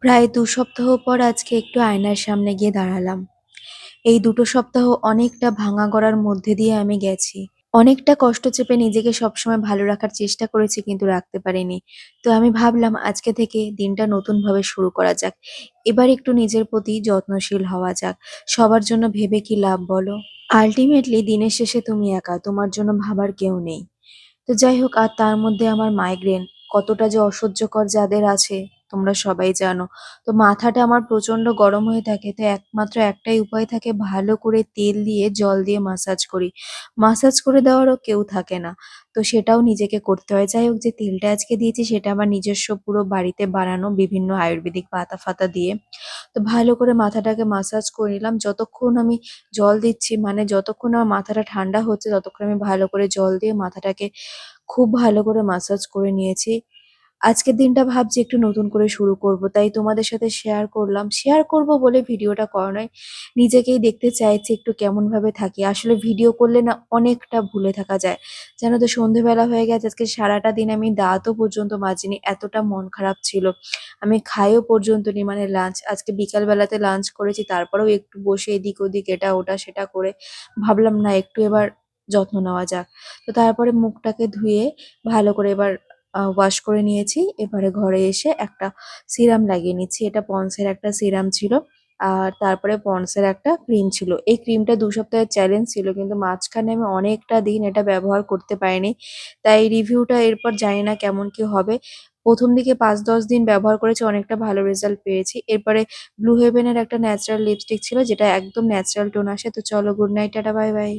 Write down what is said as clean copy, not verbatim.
প্রায় ২ সপ্তাহ পর আজকে একটু আয়নার সামনে গিয়ে দাঁড়ালাম। এই ২ সপ্তাহ অনেকটা ভাঙাগড়ার মধ্যে দিয়ে আমি গেছি। অনেকটা কষ্ট চেপে নিজেকে সবসময় ভালো রাখার চেষ্টা করেছি কিন্তু রাখতে পারিনি। তো আমি ভাবলাম আজকে থেকে দিনটা নতুনভাবে শুরু করা যাক। এবার একটু নিজের প্রতি যত্নশীল হওয়া যাক। সবার জন্য ভেবে কি লাভ বলো? আল্টিমেটলি দিনের শেষে তুমি একা, তোমার জন্য ভাবার কেউ নেই। তো যাই হোক, আর তার মধ্যে আমার মাইগ্রেন কতটা যে অসহ্যকর যাদের আছে তোমরা সবাই জানো। তো মাথাটা আমার প্রচন্ড গরম হয়ে থাকে, তো একমাত্র একটাই উপায় থাকে, ভালো করে তেল দিয়ে জল দিয়ে মাসাজ করি। মাসাজ করে দেওয়ারও কেউ থাকে না, তো সেটাও নিজেকে করতে হয়। যাই হোক, যে তেলটা আজকে দিয়েছি সেটা আমার নিজস্ব পুরো বাড়িতে বানানো বিভিন্ন আয়ুর্বেদিক পাতা ফাতা দিয়ে। তো ভালো করে মাথাটাকে মাসাজ করে নিলাম। যতক্ষণ আমি জল দিচ্ছি, মানে যতক্ষণ আমার মাথাটা ঠান্ডা হচ্ছে ততক্ষণ আমি ভালো করে জল দিয়ে মাথাটাকে খুব ভালো করে মাসাজ করে নিয়েছি। আজকের দিনটা ভাবছি একটু নতুন করে শুরু করব। তাই তোমাদের সাথে শেয়ার করলাম। শেয়ার করব বলে ভিডিওটা করা নয়। নিজেকেই দেখতে চাইছি একটু কেমনভাবে থাকি। আসলে ভিডিও করলে না অনেকটা ভুলে থাকা যায়। জানো তো, সন্ধ্যেবেলা হয়ে গেছে। আজকে সারাটা দিন আমি দাঁতও পর্যন্ত মাজিনি। এতটা মন খারাপ ছিল। আমি খাইও পর্যন্ত নি, মানে লাঞ্চ। আজকে বিকাল বেলাতে লাঞ্চ করেছি। তারপরেও একটু বসে এদিক ওদিক এটা ওটা সেটা করে ভাবলাম না একটু এবার যত্ন নেওয়া যাক। তো তারপরে মুখটাকে ধুয়ে ভালো করে এবার ওয়াশ করে নিয়েছি। এবারে ঘরে এসে একটা সিরাম লাগিয়ে নিচ্ছি। এটা পন্ডস এর একটা সিরাম ছিল। আর তারপরে পন্ডস এর একটা ক্রিম ছিল। এই ক্রিমটা ২ সপ্তাহের চ্যালেঞ্জ ছিল। কিন্তু মাঝখানে আমি অনেকটা দিন এটা ব্যবহার করতে পারিনি। তাই রিভিউটা এরপর জানি না কেমন কি হবে। ১ম দিকে ৫-১০ দিন ব্যবহার করেছি, অনেকটা ভালো রেজাল্ট পেয়েছি। এরপরে ব্লু হেভেন এর একটা ন্যাচারাল লিপস্টিক ছিল যেটা একদম ন্যাচারাল টোন আসে। তো চলো, good night, tata, bye bye.